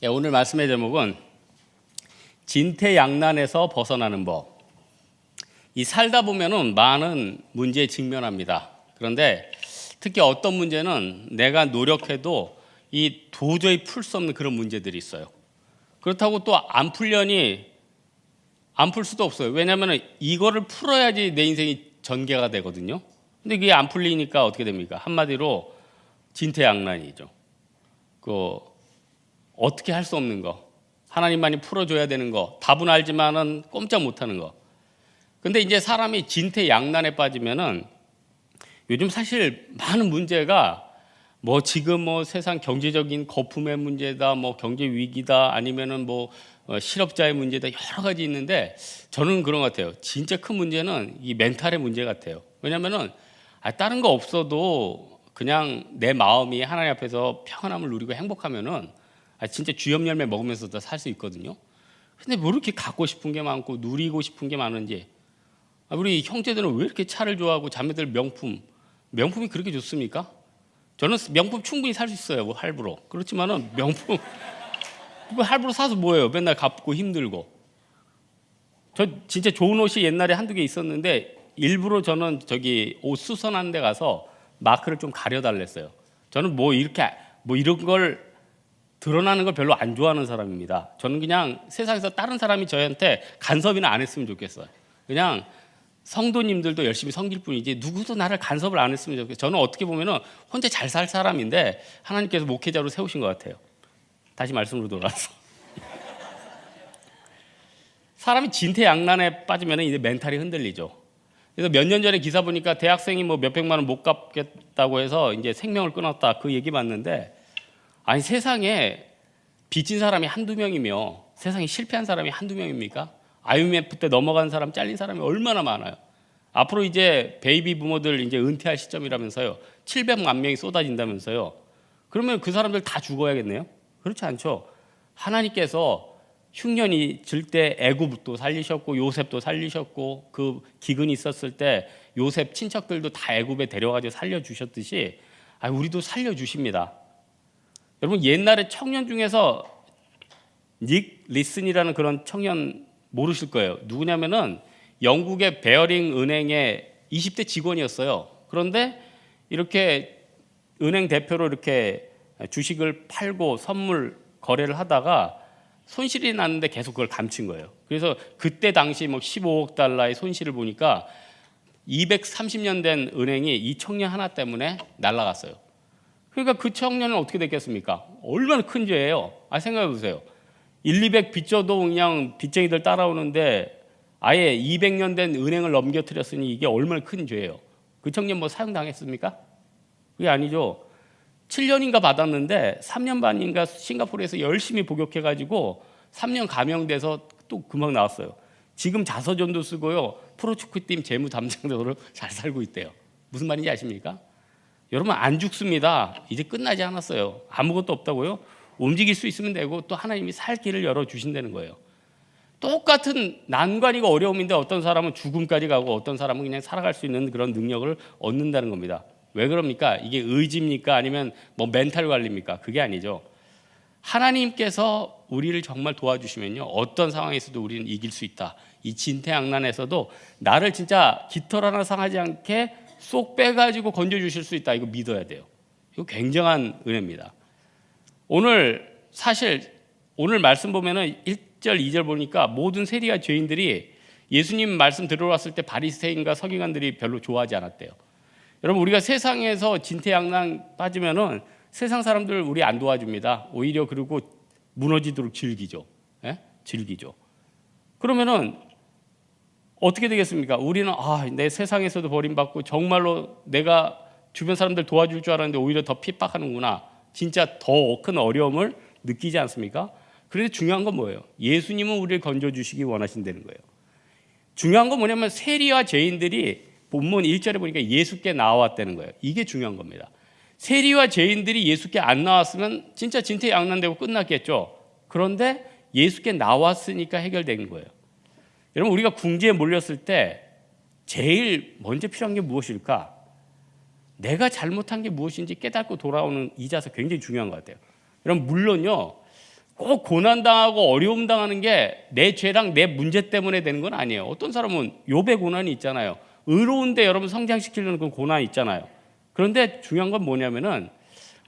오늘 말씀의 제목은 진퇴양난에서 벗어나는 법. 이 살다 보면은 많은 문제에 직면합니다. 그런데 특히 어떤 문제는 내가 노력해도 이 도저히 풀 수 없는 그런 문제들이 있어요. 그렇다고 또 안 풀려니 안 풀 수도 없어요. 왜냐하면 이거를 풀어야지 내 인생이 전개가 되거든요. 근데 그게 안 풀리니까 어떻게 됩니까? 한마디로 진퇴양난이죠. 어떻게 할 수 없는 거, 하나님만이 풀어줘야 되는 거, 답은 알지만은 꼼짝 못하는 거. 근데 이제 사람이 진퇴양난에 빠지면은 요즘 사실 많은 문제가 지금 세상 경제적인 거품의 문제다, 경제 위기다, 아니면은 실업자의 문제다, 여러 가지 있는데 저는 그런 것 같아요. 진짜 큰 문제는 이 멘탈의 문제 같아요. 왜냐면은 다른 거 없어도 그냥 내 마음이 하나님 앞에서 평안함을 누리고 행복하면은 진짜 주엽 열매 먹으면서도 살 수 있거든요. 근데 뭐 이렇게 갖고 싶은 게 많고 누리고 싶은 게 많은지, 우리 형제들은 왜 이렇게 차를 좋아하고 자매들 명품이 그렇게 좋습니까? 저는 명품 충분히 살 수 있어요, 할부로. 그렇지만은 명품 할부로 사서 뭐예요? 맨날 갚고 힘들고. 저 진짜 좋은 옷이 옛날에 한두 개 있었는데 일부러 저는 옷 수선한 데 가서 마크를 좀 가려달랬어요. 저는 이런 걸 드러나는 걸 별로 안 좋아하는 사람입니다. 저는 그냥 세상에서 다른 사람이 저한테 간섭이나 안 했으면 좋겠어요. 그냥 성도님들도 열심히 섬길 뿐이지 누구도 나를 간섭을 안 했으면 좋겠어요. 저는 어떻게 보면은 혼자 잘 살 사람인데 하나님께서 목회자로 세우신 것 같아요. 다시 말씀으로 돌아와서 사람이 진퇴양난에 빠지면 이제 멘탈이 흔들리죠. 그래서 몇 년 전에 기사 보니까 대학생이 몇백만 원 못 갚겠다고 해서 이제 생명을 끊었다, 그 얘기 봤는데, 세상에 빚진 사람이 한두 명이며 세상에 실패한 사람이 한두 명입니까? IMF 때 넘어간 사람, 잘린 사람이 얼마나 많아요. 앞으로 이제 베이비 부모들 이제 은퇴할 시점이라면서요. 700만 명이 쏟아진다면서요. 그러면 그 사람들 다 죽어야겠네요? 그렇지 않죠. 하나님께서 흉년이 질 때 애굽도 살리셨고 요셉도 살리셨고, 그 기근이 있었을 때 요셉 친척들도 다 애굽에 데려가지고 살려주셨듯이 우리도 살려주십니다. 여러분, 옛날에 청년 중에서 닉 리슨이라는 그런 청년 모르실 거예요. 누구냐면은 영국의 베어링 은행의 20대 직원이었어요. 그런데 이렇게 은행 대표로 이렇게 주식을 팔고 선물 거래를 하다가 손실이 났는데 계속 그걸 감춘 거예요. 그래서 그때 당시 15억 달러의 손실을 보니까 230년 된 은행이 이 청년 하나 때문에 날아갔어요. 그러니까 그 청년은 어떻게 됐겠습니까? 얼마나 큰 죄예요. 생각해 보세요. 200 빚져도 그냥 빚쟁이들 따라오는데 아예 200년 된 은행을 넘겨뜨렸으니 이게 얼마나 큰 죄예요. 그 청년 사형당했습니까? 그게 아니죠. 7년인가 받았는데 3년 반인가 싱가포르에서 열심히 복역해가지고 3년 감형돼서 또 금방 나왔어요. 지금 자서전도 쓰고요. 프로축구팀 재무담당자로 잘 살고 있대요. 무슨 말인지 아십니까? 여러분, 안 죽습니다. 이제 끝나지 않았어요. 아무것도 없다고요? 움직일 수 있으면 되고 또 하나님이 살 길을 열어주신다는 거예요. 똑같은 난관이고 어려움인데 어떤 사람은 죽음까지 가고 어떤 사람은 그냥 살아갈 수 있는 그런 능력을 얻는다는 겁니다. 왜 그럽니까? 이게 의지입니까? 아니면 멘탈 관리입니까? 그게 아니죠. 하나님께서 우리를 정말 도와주시면요, 어떤 상황에서도 우리는 이길 수 있다. 이 진퇴양난에서도 나를 진짜 깃털 하나 상하지 않게 쏙 빼가지고 건져주실 수 있다. 이거 믿어야 돼요. 이거 굉장한 은혜입니다. 오늘 말씀 보면은 1절, 2절 보니까 모든 세리와 죄인들이 예수님 말씀 들어왔을 때 바리새인과 서기관들이 별로 좋아하지 않았대요. 여러분, 우리가 세상에서 진퇴양난 빠지면은 세상 사람들 우리 안 도와줍니다. 오히려 그리고 무너지도록 즐기죠. 즐기죠. 그러면은 어떻게 되겠습니까? 우리는 내 세상에서도 버림받고 정말로 내가 주변 사람들 도와줄 줄 알았는데 오히려 더 핍박하는구나. 진짜 더 큰 어려움을 느끼지 않습니까? 그런데 중요한 건 뭐예요? 예수님은 우리를 건져주시기 원하신다는 거예요. 중요한 건 뭐냐면 세리와 죄인들이 본문 1절에 보니까 예수께 나왔다는 거예요. 이게 중요한 겁니다. 세리와 죄인들이 예수께 안 나왔으면 진짜 진퇴양난되고 끝났겠죠. 그런데 예수께 나왔으니까 해결된 거예요. 여러분, 우리가 궁지에 몰렸을 때 제일 먼저 필요한 게 무엇일까? 내가 잘못한 게 무엇인지 깨닫고 돌아오는 이 자세 굉장히 중요한 것 같아요. 여러분, 물론요, 꼭 고난당하고 어려움 당하는 게 내 죄랑 내 문제 때문에 되는 건 아니에요. 어떤 사람은 욥의 고난이 있잖아요. 의로운데 여러분 성장시키려는 그 고난이 있잖아요. 그런데 중요한 건 뭐냐면은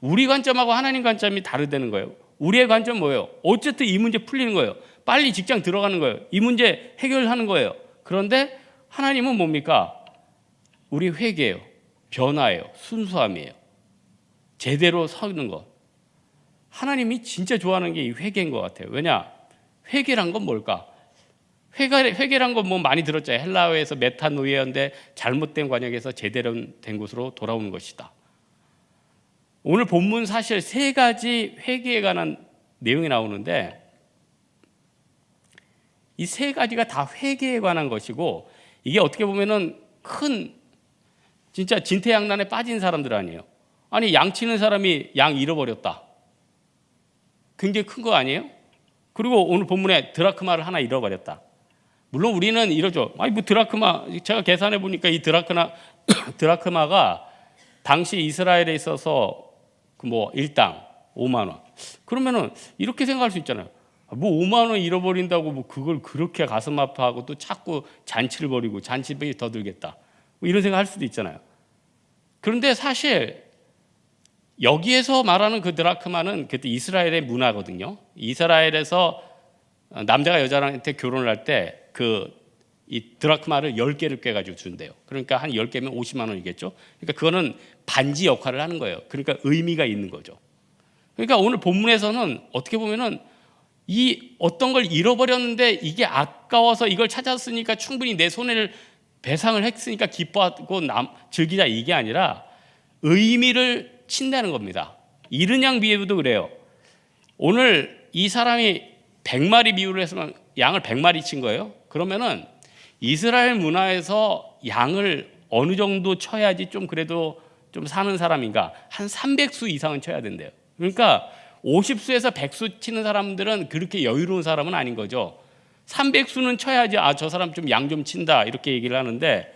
우리 관점하고 하나님 관점이 다르다는 거예요. 우리의 관점은 뭐예요? 어쨌든 이 문제 풀리는 거예요. 빨리 직장 들어가는 거예요. 이 문제 해결하는 거예요. 그런데 하나님은 뭡니까? 우리 회개예요. 변화예요. 순수함이에요. 제대로 서는 것. 하나님이 진짜 좋아하는 게 이 회개인 것 같아요. 왜냐? 회개란 건 뭘까? 회개란 건 뭐 많이 들었잖아요. 헬라어에서 메타노이아인데 잘못된 관역에서 제대로 된 곳으로 돌아오는 것이다. 오늘 본문 사실 세 가지 회개에 관한 내용이 나오는데 이 세 가지가 다 회개에 관한 것이고 이게 어떻게 보면은 큰 진짜 진퇴양난에 빠진 사람들 아니에요. 아니 양 치는 사람이 양 잃어버렸다. 굉장히 큰 거 아니에요? 그리고 오늘 본문에 드라크마를 하나 잃어버렸다. 물론 우리는 이러죠. 아니 뭐 드라크마 제가 계산해 보니까 이 드라크마가 당시 이스라엘에 있어서 그 뭐 일당 5만 원. 그러면은 이렇게 생각할 수 있잖아요. 뭐 5만 원 잃어버린다고 뭐 그걸 그렇게 가슴 아파하고 또 자꾸 잔치를 벌이고 잔치비 더 들겠다. 뭐 이런 생각할 수도 있잖아요. 그런데 사실 여기에서 말하는 그 드라크마는 그때 이스라엘의 문화거든요. 이스라엘에서 남자가 여자한테 결혼을 할 때 이 드라크마를 10개를 꿰가지고 준대요. 그러니까 한 10개면 50만 원이겠죠. 그러니까 그거는 반지 역할을 하는 거예요. 그러니까 의미가 있는 거죠. 그러니까 오늘 본문에서는 어떻게 보면은 이 어떤 걸 잃어버렸는데 이게 아까워서 이걸 찾았으니까 충분히 내 손해를 배상을 했으니까 기뻐하고 즐기자 이게 아니라 의미를 친다는 겁니다. 잃은 양 비유도 그래요. 오늘 이 사람이 100마리 비유를 했으면 양을 100마리 친 거예요. 그러면은 이스라엘 문화에서 양을 어느 정도 쳐야지 좀 그래도 좀 사는 사람인가? 한 300수 이상은 쳐야 된대요. 그러니까 50수에서 100수 치는 사람들은 그렇게 여유로운 사람은 아닌 거죠. 300수는 쳐야지 저 사람 좀 양 좀 친다 이렇게 얘기를 하는데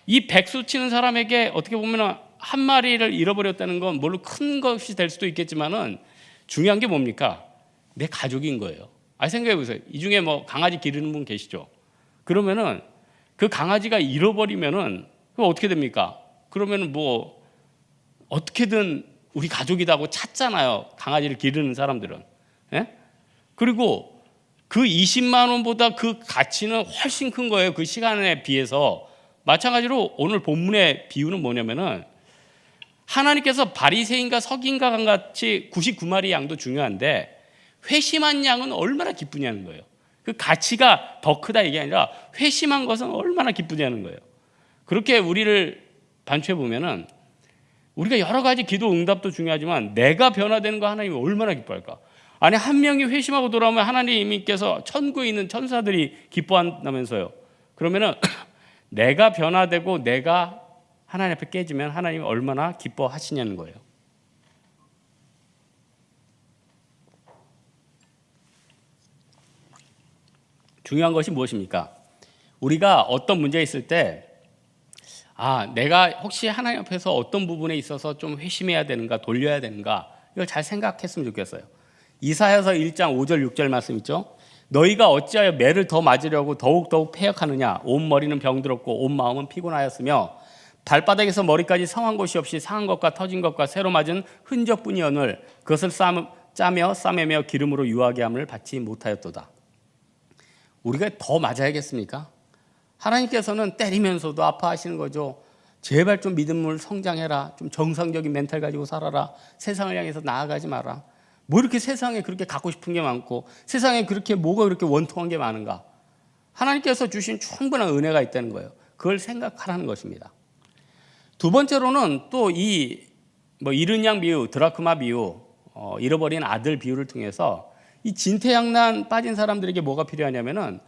이 100수 치는 사람에게 어떻게 보면 한 마리를 잃어버렸다는 건 물론 큰 것이 될 수도 있겠지만은 중요한 게 뭡니까? 내 가족인 거예요. 생각해 보세요. 이 중에 뭐 강아지 기르는 분 계시죠? 그러면은 그 강아지가 잃어버리면은 그럼 어떻게 됩니까? 그러면은 뭐 어떻게든 우리 가족이다고 찾잖아요. 강아지를 기르는 사람들은. 예? 그리고 그 20만 원보다 그 가치는 훨씬 큰 거예요. 그 시간에 비해서. 마찬가지로 오늘 본문의 비유는 뭐냐면은 하나님께서 바리새인과 서기관과 같이 99마리 양도 중요한데 회심한 양은 얼마나 기쁘냐는 거예요. 그 가치가 더 크다 이게 아니라 회심한 것은 얼마나 기쁘냐는 거예요. 그렇게 우리를 반추해 보면은 우리가 여러 가지 기도 응답도 중요하지만 내가 변화되는 거 하나님이 얼마나 기뻐할까? 아니 한 명이 회심하고 돌아오면 하나님께서 천국에 있는 천사들이 기뻐한다면서요. 그러면은 내가 변화되고 내가 하나님 앞에 깨지면 하나님이 얼마나 기뻐하시냐는 거예요. 중요한 것이 무엇입니까? 우리가 어떤 문제가 있을 때 내가 혹시 하나님 앞에서 어떤 부분에 있어서 좀 회심해야 되는가 돌려야 되는가 이걸 잘 생각했으면 좋겠어요. 이사야서 1장 5절 6절 말씀 있죠. 너희가 어찌하여 매를 더 맞으려고 더욱더욱 패역하느냐. 온 머리는 병들었고 온 마음은 피곤하였으며 발바닥에서 머리까지 성한 곳이 없이 상한 것과 터진 것과 새로 맞은 흔적뿐이오늘 그것을 짜며 싸매며 기름으로 유하게 함을 받지 못하였도다. 우리가 더 맞아야겠습니까? 하나님께서는 때리면서도 아파하시는 거죠. 제발 좀 믿음을 성장해라. 좀 정상적인 멘탈 가지고 살아라. 세상을 향해서 나아가지 마라. 뭐 이렇게 세상에 그렇게 갖고 싶은 게 많고 세상에 그렇게 뭐가 그렇게 원통한 게 많은가? 하나님께서 주신 충분한 은혜가 있다는 거예요. 그걸 생각하라는 것입니다. 두 번째로는 또 이 잃은 양 비유, 드라크마 비유, 잃어버린 아들 비유를 통해서 이 진퇴양난 빠진 사람들에게 뭐가 필요하냐면은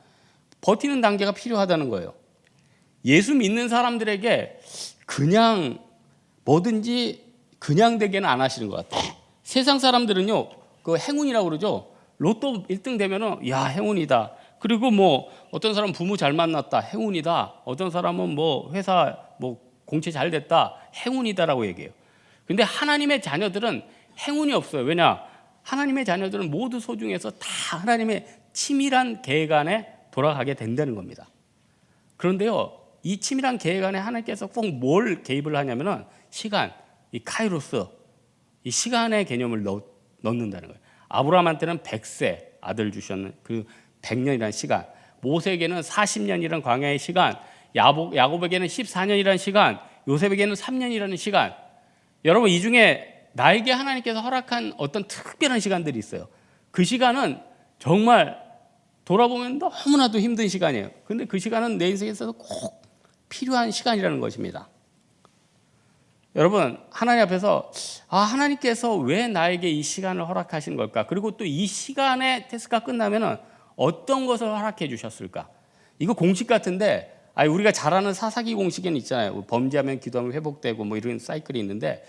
버티는 단계가 필요하다는 거예요. 예수 믿는 사람들에게 그냥 뭐든지 그냥 되게는 안 하시는 것 같아요. 세상 사람들은요, 그 행운이라고 그러죠. 로또 1등 되면은 야 행운이다. 그리고 뭐 어떤 사람은 부모 잘 만났다, 행운이다. 어떤 사람은 뭐 회사 뭐 공채 잘 됐다, 행운이다라고 얘기해요. 근데 하나님의 자녀들은 행운이 없어요. 왜냐? 하나님의 자녀들은 모두 소중해서 다 하나님의 치밀한 계획 안에 돌아가게 된다는 겁니다. 그런데요, 이 치밀한 계획 안에 하나님께서 꼭 뭘 개입을 하냐면은 시간, 이 카이로스, 이 시간의 개념을 넣는다는 거예요. 아브라함한테는 100세 아들 주셨는 그 100년이라는 시간, 모세에게는 40년이라는 광야의 시간, 야곱에게는 14년이라는 시간, 요셉에게는 3년이라는 시간. 여러분, 이 중에 나에게 하나님께서 허락한 어떤 특별한 시간들이 있어요. 그 시간은 정말 돌아보면 너무나도 힘든 시간이에요. 근데 그 시간은 내 인생에서 꼭 필요한 시간이라는 것입니다. 여러분, 하나님 앞에서 하나님께서 왜 나에게 이 시간을 허락하신 걸까? 그리고 또 이 시간의 테스트가 끝나면은 어떤 것을 허락해 주셨을까? 이거 공식 같은데, 우리가 잘 아는 사사기 공식에는 있잖아요. 범죄하면 기도하면 회복되고 뭐 이런 사이클이 있는데,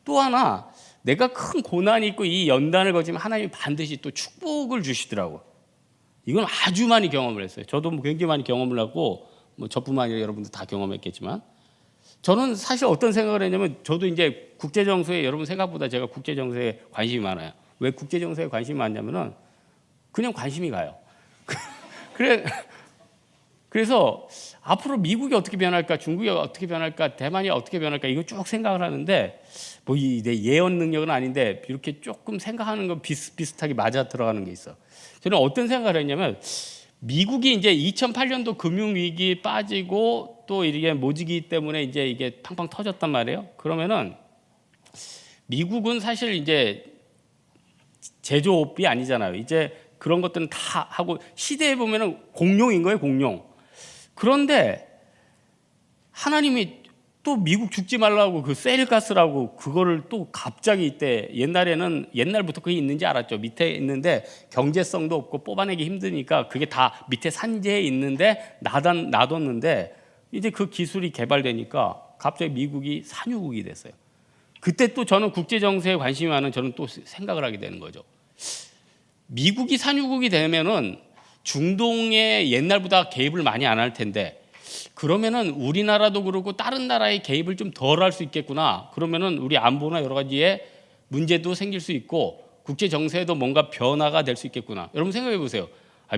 또 하나 내가 큰 고난이 있고 이 연단을 거치면 하나님이 반드시 또 축복을 주시더라고. 이건 아주 많이 경험을 했어요. 저도 굉장히 많이 경험을 하고, 뭐 저뿐만 아니라 여러분도 다 경험했겠지만, 저는 사실 어떤 생각을 했냐면, 저도 이제 국제정세에, 여러분 생각보다 제가 국제정세에 관심이 많아요. 왜 국제정세에 관심이 많냐면은 그냥 관심이 가요. 그래서 앞으로 미국이 어떻게 변할까, 중국이 어떻게 변할까, 대만이 어떻게 변할까, 이거 쭉 생각을 하는데, 뭐 내 예언 능력은 아닌데 이렇게 조금 생각하는 거 비슷비슷하게 맞아 들어가는 게 있어. 저는 어떤 생각을 했냐면, 미국이 이제 2008년도 금융위기 빠지고 또 이게 모지기 때문에 이제 이게 팡팡 터졌단 말이에요. 그러면은 미국은 사실 이제 제조업이 아니잖아요. 이제 그런 것들은 다 하고 시대에 보면은 공룡인 거예요, 공룡. 그런데 하나님이 또 미국 죽지 말라고 그 셀가스라고 그거를 또 갑자기 이때, 옛날부터 그게 있는지 알았죠. 밑에 있는데 경제성도 없고 뽑아내기 힘드니까 그게 다 밑에 산재에 있는데 놔뒀는데, 이제 그 기술이 개발되니까 갑자기 미국이 산유국이 됐어요. 그때 또 저는 국제 정세에 관심이 많은, 저는 또 생각을 하게 되는 거죠. 미국이 산유국이 되면은 중동에 옛날보다 개입을 많이 안 할 텐데, 그러면은 우리나라도 그렇고 다른 나라의 개입을 좀 덜 할 수 있겠구나. 그러면은 우리 안보나 여러 가지의 문제도 생길 수 있고 국제 정세에도 뭔가 변화가 될 수 있겠구나. 여러분 생각해 보세요.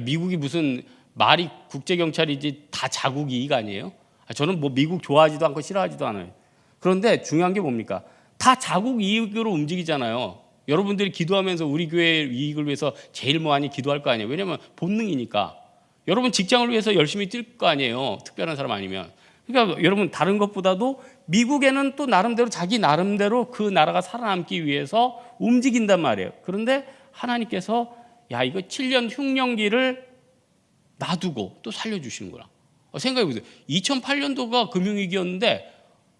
미국이 무슨 말이 국제 경찰이지 다 자국 이익 아니에요? 저는 뭐 미국 좋아하지도 않고 싫어하지도 않아요. 그런데 중요한 게 뭡니까? 다 자국 이익으로 움직이잖아요. 여러분들이 기도하면서 우리 교회 이익을 위해서 제일 많이 기도할 거 아니에요. 왜냐하면 본능이니까. 여러분 직장을 위해서 열심히 뛸 거 아니에요. 특별한 사람 아니면. 그러니까 여러분 다른 것보다도 미국에는 또 나름대로 자기 나름대로 그 나라가 살아남기 위해서 움직인단 말이에요. 그런데 하나님께서 이거 7년 흉년기를 놔두고 또 살려주시는구나. 생각해 보세요. 2008년도가 금융위기였는데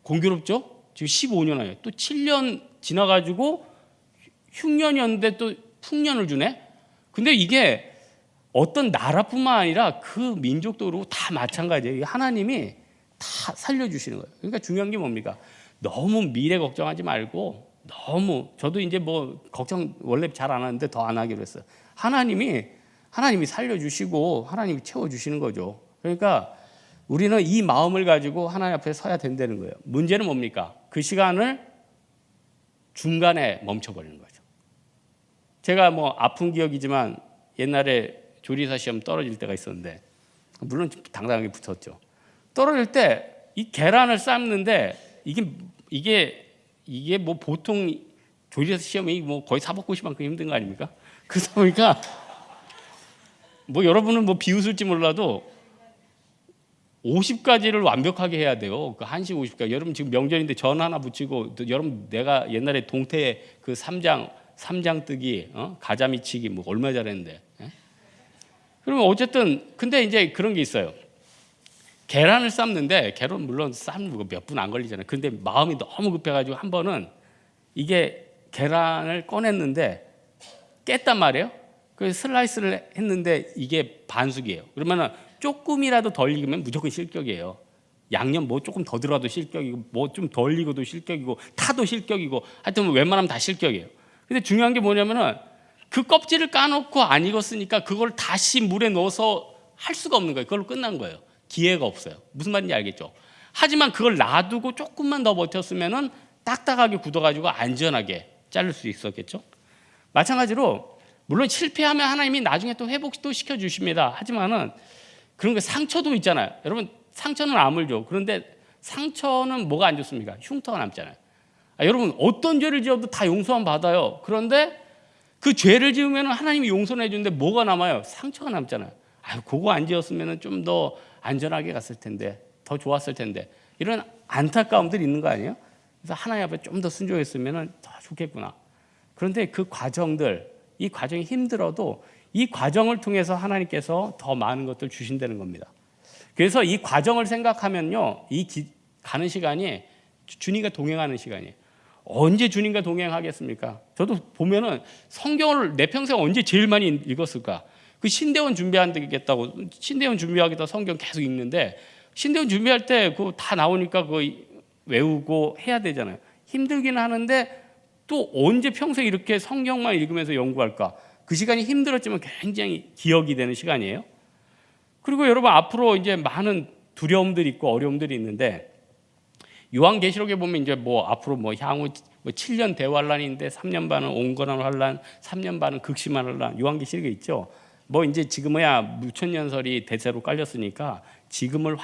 공교롭죠? 지금 15년 안에 또 7년 지나가지고 흉년이었는데 또 풍년을 주네. 근데 이게 어떤 나라뿐만 아니라 그 민족도 그렇고 다 마찬가지예요. 하나님이 다 살려주시는 거예요. 그러니까 중요한 게 뭡니까? 너무 미래 걱정하지 말고, 저도 이제 뭐 걱정 원래 잘 안 하는데 더 안 하기로 했어요. 하나님이 살려주시고 하나님이 채워주시는 거죠. 그러니까 우리는 이 마음을 가지고 하나님 앞에 서야 된다는 거예요. 문제는 뭡니까? 그 시간을 중간에 멈춰버리는 거죠. 제가 뭐 아픈 기억이지만 옛날에 조리사 시험 떨어질 때가 있었는데, 물론 당당하게 붙었죠. 떨어질 때 이 계란을 삶는데 이게 뭐 보통 조리사 시험이 뭐 거의 사법고시만큼 힘든 거 아닙니까? 그러다 보니까 뭐 여러분은 뭐 비웃을지 몰라도 50가지를 완벽하게 해야 돼요. 그 한식 50가지. 여러분 지금 명절인데 전 하나 붙이고, 여러분 내가 옛날에 동태 그 삼장 뜨기, 가자 미치기 뭐 얼마 잘했는데. 그러면 어쨌든 근데 이제 그런 게 있어요. 계란을 삶는데, 계란 물론 삶는 거 몇 분 안 걸리잖아요. 근데 마음이 너무 급해가지고 한 번은 이게 계란을 꺼냈는데 깼단 말이에요. 그래서 슬라이스를 했는데 이게 반숙이에요. 그러면은 조금이라도 덜 익으면 무조건 실격이에요. 양념 뭐 조금 더 들어가도 실격이고, 뭐 좀 덜 익어도 실격이고, 타도 실격이고, 하여튼 웬만하면 다 실격이에요. 근데 중요한 게 뭐냐면은 그 껍질을 까놓고 안 익었으니까 그걸 다시 물에 넣어서 할 수가 없는 거예요. 그걸로 끝난 거예요. 기회가 없어요. 무슨 말인지 알겠죠? 하지만 그걸 놔두고 조금만 더 버텼으면은 딱딱하게 굳어가지고 안전하게 자를 수 있었겠죠? 마찬가지로 물론 실패하면 하나님이 나중에 또 회복도 시켜주십니다. 하지만은 그런 거 상처도 있잖아요. 여러분 상처는 아물죠. 그런데 상처는 뭐가 안 좋습니까? 흉터가 남잖아요. 여러분 어떤 죄를 지어도 다 용서만 받아요. 그런데 그 죄를 지으면 하나님이 용서해 주는데 뭐가 남아요? 상처가 남잖아요. 그거 안 지었으면 좀 더 안전하게 갔을 텐데, 더 좋았을 텐데, 이런 안타까움들이 있는 거 아니에요? 그래서 하나님 앞에 좀 더 순종했으면 더 좋겠구나. 그런데 그 과정들, 이 과정이 힘들어도 이 과정을 통해서 하나님께서 더 많은 것들 주신다는 겁니다. 그래서 이 과정을 생각하면요, 가는 시간이 주님과 동행하는 시간이에요. 언제 주님과 동행하겠습니까? 저도 보면은 성경을 내 평생 언제 제일 많이 읽었을까? 그 신대원 준비하겠다고, 신대원 준비하겠다 성경 계속 읽는데, 신대원 준비할 때 그거 다 나오니까 그거 외우고 해야 되잖아요. 힘들긴 하는데 또 언제 평생 이렇게 성경만 읽으면서 연구할까? 그 시간이 힘들었지만 굉장히 기억이 되는 시간이에요. 그리고 여러분 앞으로 이제 많은 두려움들이 있고 어려움들이 있는데, 요한계시록에 보면 이제 앞으로 향후 7년 대환란인데 3년 반은 온건한 환란, 3년 반은 극심한 환란, 요한계시록에 있죠. 이제 지금이야 무천년설이 대세로 깔렸으니까 지금을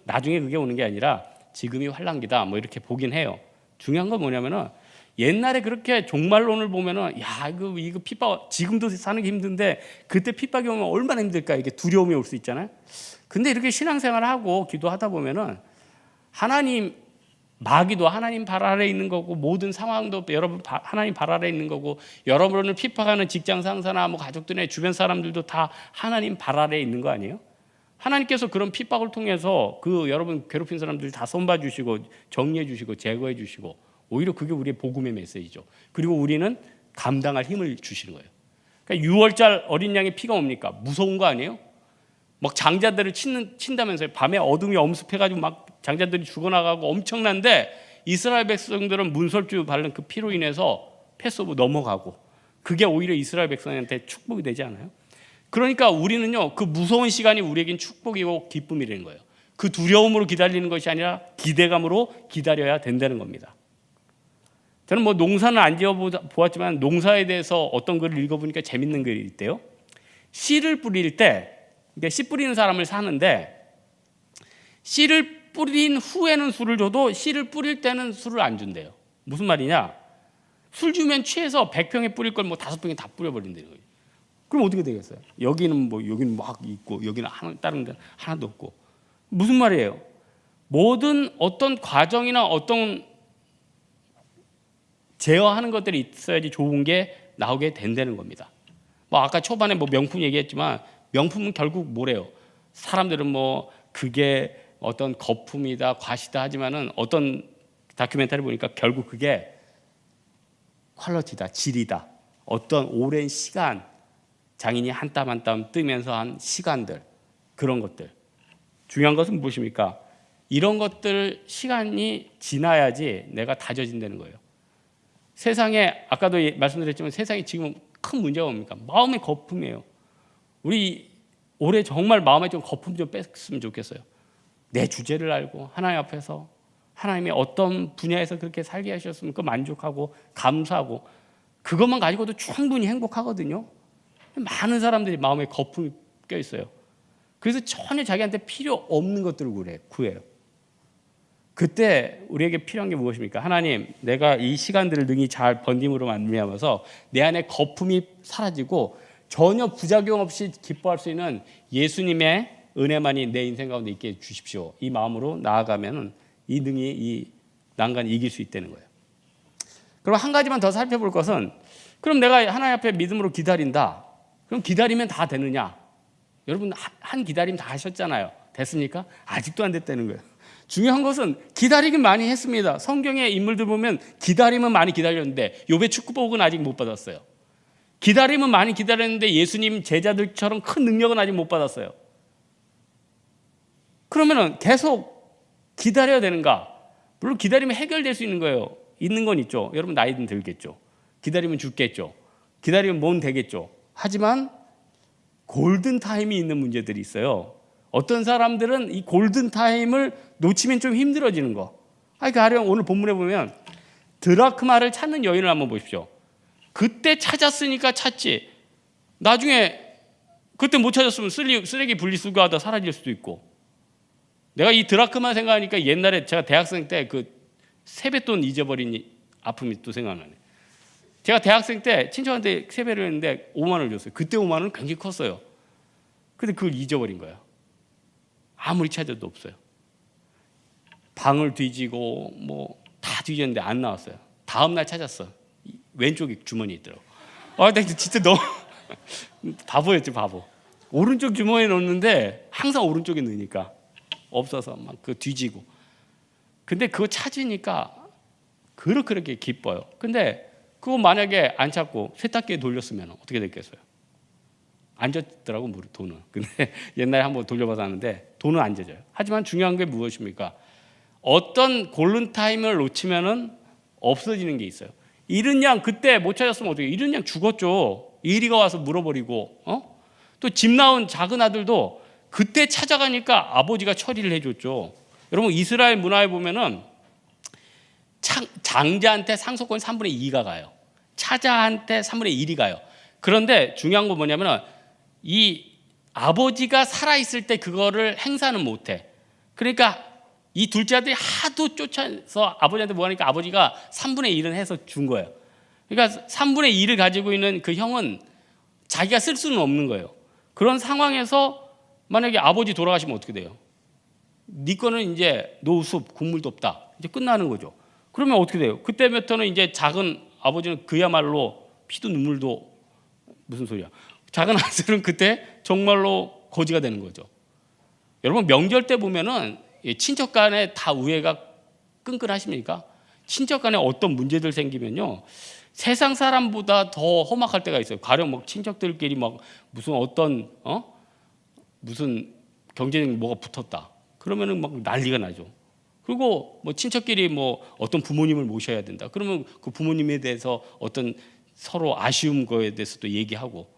나중에 그게 오는 게 아니라 지금이 환란기다 이렇게 보긴 해요. 중요한 건 뭐냐면은 옛날에 그렇게 종말론을 보면은 이거 핍박, 지금도 사는 게 힘든데 그때 핍박이 오면 얼마나 힘들까, 이게 두려움이 올 수 있잖아요. 근데 이렇게 신앙생활을 하고 기도하다 보면은 하나님, 마귀도 하나님 발 아래 있는 거고, 모든 상황도 여러분 하나님 발 아래 있는 거고, 여러분을 핍박하는 직장 상사나 가족들의 주변 사람들도 다 하나님 발 아래 있는 거 아니에요? 하나님께서 그런 핍박을 통해서 그 여러분 괴롭힌 사람들 다 손봐 주시고 정리해 주시고 제거해 주시고, 오히려 그게 우리의 복음의 메시지죠. 그리고 우리는 감당할 힘을 주시는 거예요. 그러니까 6월절 어린 양의 피가 옵니까? 무서운 거 아니에요? 장자들을 친다면서요. 밤에 어둠이 엄습해가지고 장자들이 죽어나가고 엄청난데, 이스라엘 백성들은 문설주 바른 그 피로 인해서 패스오브 넘어가고, 그게 오히려 이스라엘 백성한테 축복이 되지 않아요? 그러니까 우리는요, 그 무서운 시간이 우리에겐 축복이고 기쁨이라는 거예요. 그 두려움으로 기다리는 것이 아니라 기대감으로 기다려야 된다는 겁니다. 저는 농사는 안 지어보았지만 농사에 대해서 어떤 글을 읽어보니까 재밌는 글이 있대요. 씨를 뿌릴 때, 그러니까 씨 뿌리는 사람을 사는데, 씨를 뿌린 후에는 술을 줘도 씨를 뿌릴 때는 술을 안 준대요. 무슨 말이냐? 술 주면 취해서 100평에 뿌릴 걸 5평에 다 뿌려버린다는 거예요. 그럼 어떻게 되겠어요? 여기는 여기는 막 있고 여기는 다른 데는 하나도 없고. 무슨 말이에요? 모든 어떤 과정이나 어떤 제어하는 것들이 있어야지 좋은 게 나오게 된다는 겁니다. 아까 초반에 명품 얘기했지만, 명품은 결국 뭐래요? 사람들은 그게 어떤 거품이다, 과시다 하지만은 어떤 다큐멘터리 보니까 결국 그게 퀄리티다, 질이다. 어떤 오랜 시간, 장인이 한 땀 한 땀 뜨면서 한 시간들, 그런 것들. 중요한 것은 무엇입니까? 이런 것들 시간이 지나야지 내가 다져진다는 거예요. 세상에, 아까도 말씀드렸지만 세상에 지금 큰 문제가 뭡니까? 마음의 거품이에요. 우리 올해 정말 마음에 좀 거품 좀 뺐으면 좋겠어요. 내 주제를 알고 하나님 앞에서 하나님이 어떤 분야에서 그렇게 살게 하셨으면 그 만족하고 감사하고, 그것만 가지고도 충분히 행복하거든요. 많은 사람들이 마음에 거품이 껴있어요. 그래서 전혀 자기한테 필요 없는 것들을 구해요. 그때 우리에게 필요한 게 무엇입니까? 하나님, 내가 이 시간들을 능히 잘 번짐으로 말미암아서 내 안에 거품이 사라지고 전혀 부작용 없이 기뻐할 수 있는 예수님의 은혜만이 내 인생 가운데 있게 해 주십시오. 이 마음으로 나아가면 이 능히 이 난간을 이길 수 있다는 거예요. 그럼 한 가지만 더 살펴볼 것은, 그럼 내가 하나님 앞에 믿음으로 기다린다. 그럼 기다리면 다 되느냐? 여러분 한 기다림 다 하셨잖아요. 됐습니까? 아직도 안 됐다는 거예요. 중요한 것은 기다리긴 많이 했습니다. 성경의 인물들 보면 기다림은 많이 기다렸는데 욥의 축복은 아직 못 받았어요. 기다림은 많이 기다렸는데 예수님 제자들처럼 큰 능력은 아직 못 받았어요. 그러면은 계속 기다려야 되는가? 물론 기다리면 해결될 수 있는 거예요. 있는 건 있죠. 여러분 나이든 들겠죠. 기다리면 죽겠죠. 기다리면 뭔 되겠죠. 하지만 골든타임이 있는 문제들이 있어요. 어떤 사람들은 이 골든타임을 놓치면 좀 힘들어지는 거. 가령 오늘 본문에 보면 드라크마를 찾는 여인을 한번 보십시오. 그때 찾았으니까 찾지. 나중에 그때 못 찾았으면 쓰레기 분리수거하다 사라질 수도 있고. 내가 이 드라크만 생각하니까 옛날에 제가 대학생 때 그 세뱃돈 잊어버린 아픔이 또 생각나네. 제가 대학생 때 친척한테 세배를 했는데 5만 원을 줬어요. 그때 5만 원은 굉장히 컸어요. 근데 그걸 잊어버린 거예요. 아무리 찾아도 없어요. 방을 뒤지고 뭐 다 뒤졌는데 안 나왔어요. 다음 날 찾았어. 왼쪽에 주머니에 있더라고. 나 진짜 너무 바보였지, 바보. 오른쪽 주머니에 넣는데 항상 오른쪽에 넣으니까 없어서 막 그 뒤지고. 근데 그거 찾으니까 그렇게 기뻐요. 근데 그거 만약에 안 찾고 세탁기에 돌렸으면 어떻게 됐겠어요? 안 젖더라고, 돈은. 근데 옛날에 한번 돌려받았는데 돈은 안 젖어요. 하지만 중요한 게 무엇입니까? 어떤 골든타임을 놓치면은 없어지는 게 있어요. 이른 양 그때 못 찾았으면 어떻게? 이른 양 죽었죠. 이리가 와서 물어버리고, 또 집 낳은 작은 아들도 그때 찾아가니까 아버지가 처리를 해줬죠. 여러분 이스라엘 문화에 보면은 장자한테 상속권 3분의 2가 가요. 차자한테 3분의 1이 가요. 그런데 중요한 건 뭐냐면은 이 아버지가 살아있을 때 그거를 행사는 못해. 그러니까 이 둘째 아들이 하도 쫓아서 아버지한테 뭐 하니까 아버지가 3분의 1은 해서 준 거예요. 그러니까 3분의 1을 가지고 있는 그 형은 자기가 쓸 수는 없는 거예요. 그런 상황에서 만약에 아버지 돌아가시면 어떻게 돼요? 네 거는 이제 노숙, 국물도 없다. 이제 끝나는 거죠. 그러면 어떻게 돼요? 그때부터는 이제 작은 아버지는 그야말로 피도 눈물도 무슨 소리야? 작은 아들은 그때 정말로 거지가 되는 거죠. 여러분 명절 때 보면은 친척 간에 다 우애가 끈끈하십니까? 친척 간에 어떤 문제들 생기면요, 세상 사람보다 더 험악할 때가 있어요. 가령 뭐 친척들끼리 막 무슨 어떤 무슨 경제적인 뭐가 붙었다. 그러면은 막 난리가 나죠. 그리고 뭐 친척끼리 뭐 어떤 부모님을 모셔야 된다. 그러면 그 부모님에 대해서 어떤 서로 아쉬운 거에 대해서도 얘기하고.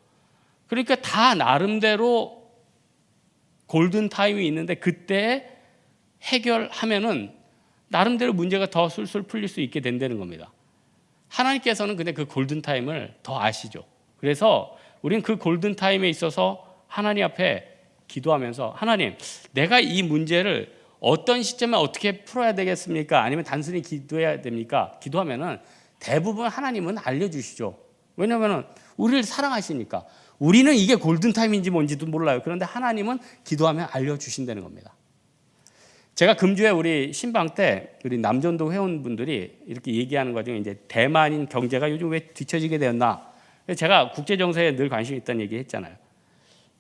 그러니까 다 나름대로 골든 타임이 있는데 그때 해결하면은 나름대로 문제가 더 술술 풀릴 수 있게 된다는 겁니다. 하나님께서는 근데 그 골든 타임을 더 아시죠. 그래서 우리는 그 골든 타임에 있어서 하나님 앞에 기도하면서 하나님, 내가 이 문제를 어떤 시점에 어떻게 풀어야 되겠습니까? 아니면 단순히 기도해야 됩니까? 기도하면은 대부분 하나님은 알려주시죠. 왜냐하면 우리를 사랑하시니까. 우리는 이게 골든 타임인지 뭔지도 몰라요. 그런데 하나님은 기도하면 알려주신다는 겁니다. 제가 금주에 우리 신방 때 우리 남전도 회원분들이 이렇게 얘기하는 과정에 이제 대만인 경제가 요즘 왜 뒤처지게 되었나? 제가 국제 정세에 늘 관심이 있다는 얘기 했잖아요.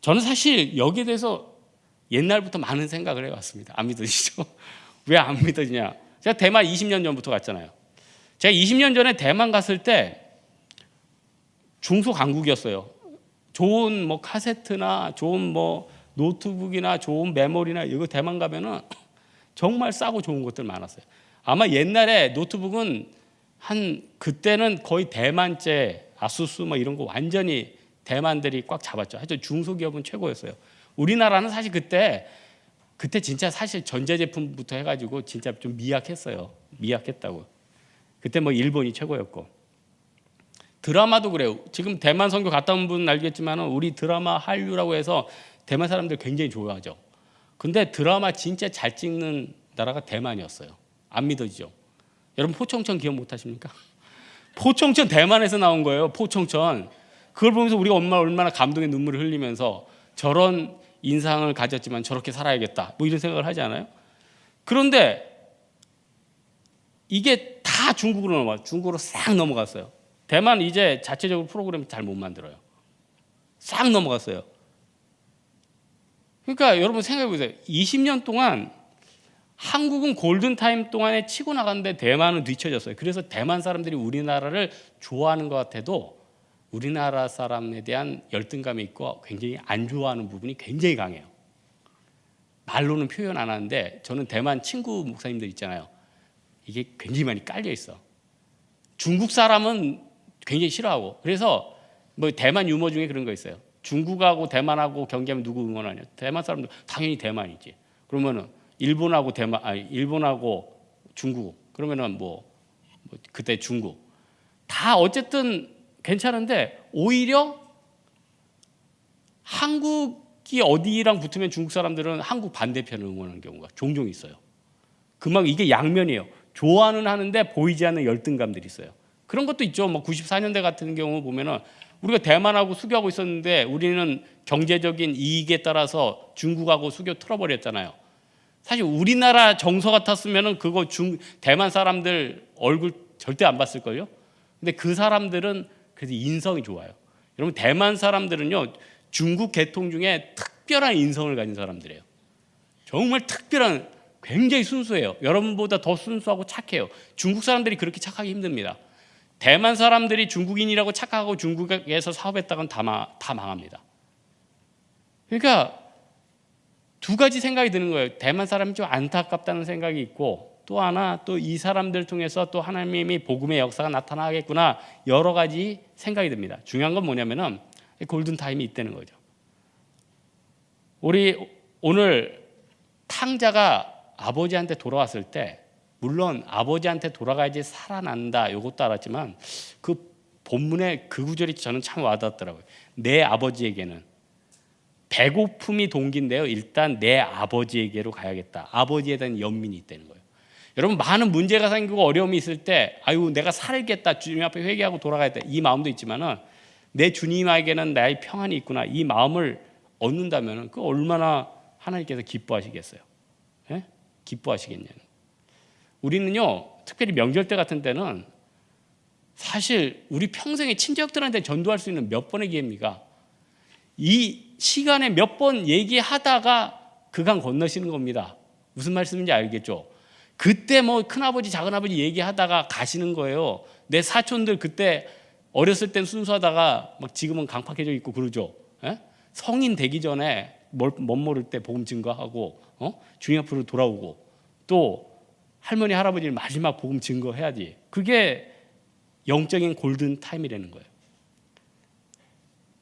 저는 사실 여기에 대해서 옛날부터 많은 생각을 해왔습니다. 안 믿어지죠? 왜 안 믿어지냐? 제가 대만 20년 전부터 갔잖아요. 제가 20년 전에 대만 갔을 때 중소강국이었어요. 좋은 뭐 카세트나 좋은 뭐 노트북이나 좋은 메모리나 이거 대만 가면은 정말 싸고 좋은 것들 많았어요. 아마 옛날에 노트북은 한 그때는 거의 대만제 아수스 뭐 이런 거 완전히 대만들이 꽉 잡았죠. 하여튼 중소기업은 최고였어요. 우리나라는 사실 그때 진짜 사실 전자제품부터 해가지고 진짜 좀 미약했어요. 미약했다고. 그때 뭐 일본이 최고였고. 드라마도 그래요. 지금 대만 선교 갔다 온 분은 알겠지만 우리 드라마 한류라고 해서 대만 사람들 굉장히 좋아하죠. 근데 드라마 진짜 잘 찍는 나라가 대만이었어요. 안 믿어지죠? 여러분 포청천 기억 못 하십니까? 포청천 대만에서 나온 거예요. 포청천. 그걸 보면서 우리가 얼마나 감동의 눈물을 흘리면서 저런 인상을 가졌지만 저렇게 살아야겠다. 뭐 이런 생각을 하지 않아요? 그런데 이게 다 중국으로 싹 넘어갔어요. 대만 이제 자체적으로 프로그램 잘 못 만들어요. 싹 넘어갔어요. 그러니까 여러분 생각해 보세요. 20년 동안 한국은 골든타임 동안에 치고 나갔는데 대만은 뒤처졌어요. 그래서 대만 사람들이 우리나라를 좋아하는 것 같아도 우리나라 사람에 대한 열등감이 있고 굉장히 안 좋아하는 부분이 굉장히 강해요. 말로는 표현 안 하는데 저는 대만 친구 목사님들 있잖아요. 이게 굉장히 많이 깔려 있어. 중국 사람은 굉장히 싫어하고. 그래서 뭐 대만 유머 중에 그런 거 있어요. 중국하고 대만하고 경기하면 누구 응원하냐? 대만 사람들 당연히 대만이지. 그러면은 일본하고 중국. 그러면은 뭐 그때 중국. 다 어쨌든 괜찮은데 오히려 한국이 어디랑 붙으면 중국 사람들은 한국 반대편을 응원하는 경우가 종종 있어요. 그만 이게 양면이에요. 좋아는 하는데 보이지 않는 열등감들이 있어요. 그런 것도 있죠. 뭐 94년대 같은 경우 보면은 우리가 대만하고 수교하고 있었는데 우리는 경제적인 이익에 따라서 중국하고 수교 틀어버렸잖아요. 사실 우리나라 정서 같았으면은 그거 대만 사람들 얼굴 절대 안 봤을걸요. 근데 그 사람들은 그래서 인성이 좋아요. 여러분 대만 사람들은요 중국 계통 중에 특별한 인성을 가진 사람들이에요. 정말 특별한, 굉장히 순수해요. 여러분보다 더 순수하고 착해요. 중국 사람들이 그렇게 착하기 힘듭니다. 대만 사람들이 중국인이라고 착각하고 중국에서 사업했다간 다 망합니다. 그러니까 두 가지 생각이 드는 거예요. 대만 사람이 좀 안타깝다는 생각이 있고, 또 하나 또 이 사람들 통해서 또 하나님이 복음의 역사가 나타나겠구나, 여러 가지 생각이 듭니다. 중요한 건 뭐냐면은 골든타임이 있다는 거죠. 우리 오늘 탕자가 아버지한테 돌아왔을 때, 물론 아버지한테 돌아가야지 살아난다 이것도 알았지만 그 본문의 그 구절이 저는 참 와닿았더라고요. 내 아버지에게는 배고픔이 동기인데요, 일단 내 아버지에게로 가야겠다. 아버지에 대한 연민이 있다는 거예요. 여러분 많은 문제가 생기고 어려움이 있을 때 아유 내가 살겠다, 주님 앞에 회개하고 돌아가야겠다, 이 마음도 있지만은 내 주님에게는 나의 평안이 있구나, 이 마음을 얻는다면 그 얼마나 하나님께서 기뻐하시겠어요. 예? 기뻐하시겠냐는. 우리는요 특별히 명절 때 같은 때는 사실 우리 평생에 친척들한테 전도할 수 있는 몇 번의 기회입니까? 이 시간에 몇 번 얘기하다가 그강 건너시는 겁니다. 무슨 말씀인지 알겠죠? 그때 뭐 큰아버지 작은아버지 얘기하다가 가시는 거예요. 내 사촌들 그때 어렸을 땐 순수하다가 막 지금은 강팍해져 있고 그러죠. 예? 성인 되기 전에 멋 모를 때 복음 증거하고 주님 앞으로 돌아오고 또 할머니 할아버지를 마지막 복음 증거해야지. 그게 영적인 골든 타임이라는 거예요.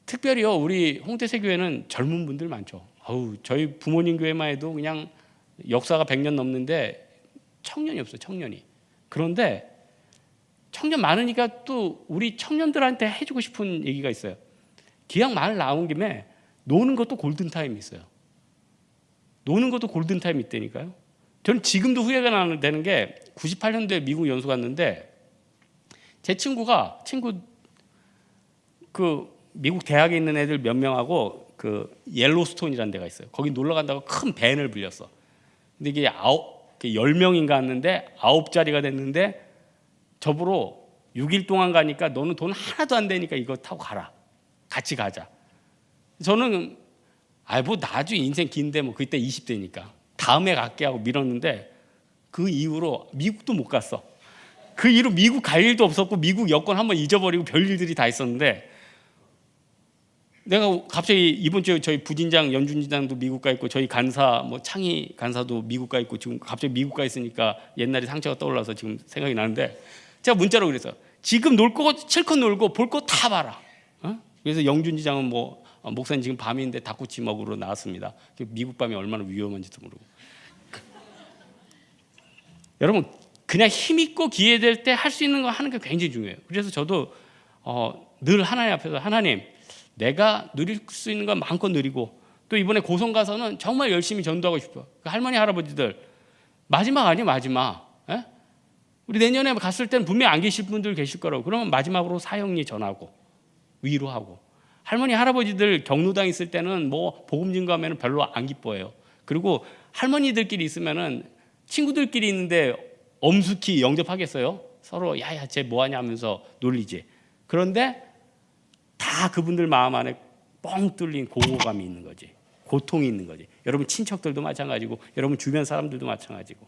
특별히요 우리 홍대세 교회는 젊은 분들 많죠. 저희 부모님 교회만 해도 그냥 역사가 100년 넘는데 청년이 없어요. 청년이. 그런데 청년 많으니까 또 우리 청년들한테 해주고 싶은 얘기가 있어요. 기왕 말 나온 김에 노는 것도 골든타임이 있어요. 노는 것도 골든타임이 있다니까요. 저는 지금도 후회가 되는 게 98년도에 미국 연수 갔는데 제 친구 그 미국 대학에 있는 애들 몇 명하고 그 옐로스톤이라는 데가 있어요. 거기 놀러 간다고 큰 밴을 빌렸어. 근데 이게 10명인가 왔는데 9자리가 됐는데 저보러 6일 동안 가니까 너는 돈 하나도 안 되니까 이거 타고 가라. 같이 가자. 저는 뭐 나중에 인생 긴데 뭐 그때 20대니까 다음에 갈게 하고 밀었는데 그 이후로 미국도 못 갔어. 그 이후로 미국 갈 일도 없었고 미국 여권 한번 잊어버리고 별일들이 다 있었는데 내가 갑자기 이번 주에 저희 부진장 연준지장도 미국 가 있고 저희 간사 뭐 창희 간사도 미국 가 있고 지금 갑자기 미국 가 있으니까 옛날에 상처가 떠올라서 지금 생각이 나는데 제가 문자로 그랬어요. 지금 놀 거 실컷 놀고 볼 거 다 봐라. 그래서 영준지장은 뭐 목사님 지금 밤인데 닭꼬치 먹으러 나왔습니다. 미국 밤이 얼마나 위험한지도 모르고. 여러분 그냥 힘있고 기회될 때 할 수 있는 거 하는 게 굉장히 중요해요. 그래서 저도 늘 하나님 앞에서 하나님 내가 누릴 수 있는 건 마음껏 누리고 또 이번에 고성 가서는 정말 열심히 전도하고 싶어. 그 할머니 할아버지들 마지막 아니에요 마지막. 에? 우리 내년에 갔을 때는 분명히 안 계실 분들 계실 거라고. 그러면 마지막으로 사형리 전하고 위로하고 할머니 할아버지들 경로당 있을 때는 뭐 복음 증거하면 별로 안 기뻐해요. 그리고 할머니들끼리 있으면은 친구들끼리 있는데 엄숙히 영접하겠어요? 서로 야야 쟤 뭐하냐 하면서 놀리지. 그런데 다 그분들 마음 안에 뻥 뚫린 공허감이 있는 거지. 고통이 있는 거지. 여러분 친척들도 마찬가지고 여러분 주변 사람들도 마찬가지고.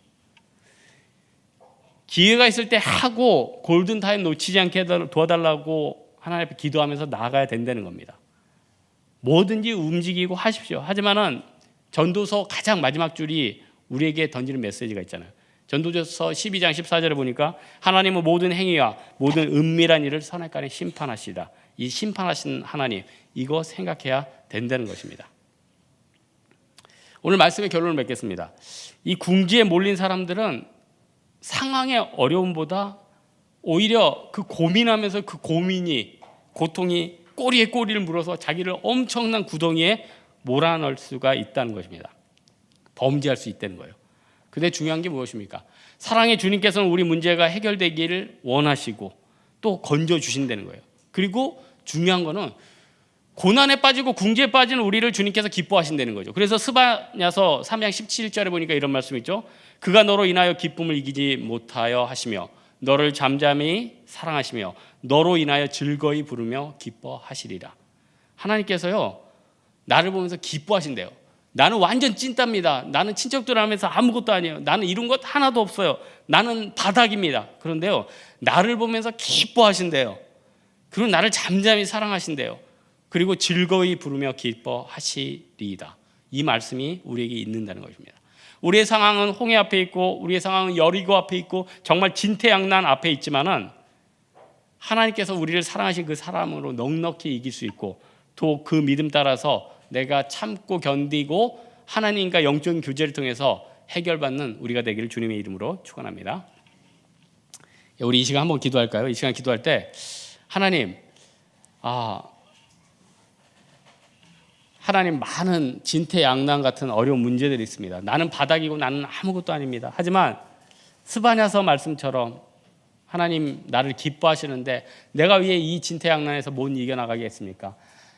기회가 있을 때 하고 골든타임 놓치지 않게 도와달라고 하나님 앞에 기도하면서 나아가야 된다는 겁니다. 뭐든지 움직이고 하십시오. 하지만은 전도서 가장 마지막 줄이 우리에게 던지는 메시지가 있잖아요. 전도서 12장 14절에 보니까 하나님은 모든 행위와 모든 은밀한 일을 선악간에 심판하시다. 이 심판하신 하나님, 이거 생각해야 된다는 것입니다. 오늘 말씀의 결론을 맺겠습니다. 이 궁지에 몰린 사람들은 상황의 어려움보다 오히려 그 고민하면서 그 고민이 고통이 꼬리에 꼬리를 물어서 자기를 엄청난 구덩이에 몰아넣을 수가 있다는 것입니다. 범죄할 수 있다는 거예요. 근데 중요한 게 무엇입니까? 사랑의 주님께서는 우리 문제가 해결되기를 원하시고 또 건져주신다는 거예요. 그리고 중요한 거는 고난에 빠지고 궁지에 빠지는 우리를 주님께서 기뻐하신다는 거죠. 그래서 스바냐서 3장 17절에 보니까 이런 말씀이 있죠. 그가 너로 인하여 기쁨을 이기지 못하여 하시며 너를 잠잠히 사랑하시며 너로 인하여 즐거이 부르며 기뻐하시리라. 하나님께서요 나를 보면서 기뻐하신대요. 나는 완전 찐따입니다. 나는 친척들 하면서 아무것도 아니에요. 나는 이룬 것 하나도 없어요. 나는 바닥입니다. 그런데요 나를 보면서 기뻐하신대요. 그리고 나를 잠잠히 사랑하신대요. 그리고 즐거이 부르며 기뻐하시리이다. 이 말씀이 우리에게 있는다는 것입니다. 우리의 상황은 홍해 앞에 있고 우리의 상황은 여리고 앞에 있고 정말 진퇴양난 앞에 있지만은 하나님께서 우리를 사랑하신 그 사람으로 넉넉히 이길 수 있고 또 그 믿음 따라서 내가 참고 견디고 하나님과 영적인 교제를 통해서 해결받는 우리가 되기를 주님의 이름으로 축원합니다. 우리 이 시간 한번 기도할까요? 이 시간 기도할 때 하나님 하나님 많은 진퇴양난 같은 어려운 문제들이 있습니다. 나는 바닥이고 나는 아무것도 아닙니다. 하지만 스바냐서 말씀처럼 하나님 나를 기뻐하시는데 내가 왜 이 진퇴양난에서 못 이겨나가겠습니까?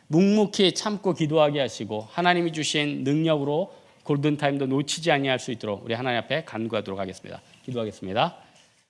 묵묵히 참고 기도하게 하시고 하나님이 주신 능력으로 골든타임도 놓치지 아니할 수 있도록 우리 하나님 앞에 간구하도록 하겠습니다. 기도하겠습니다.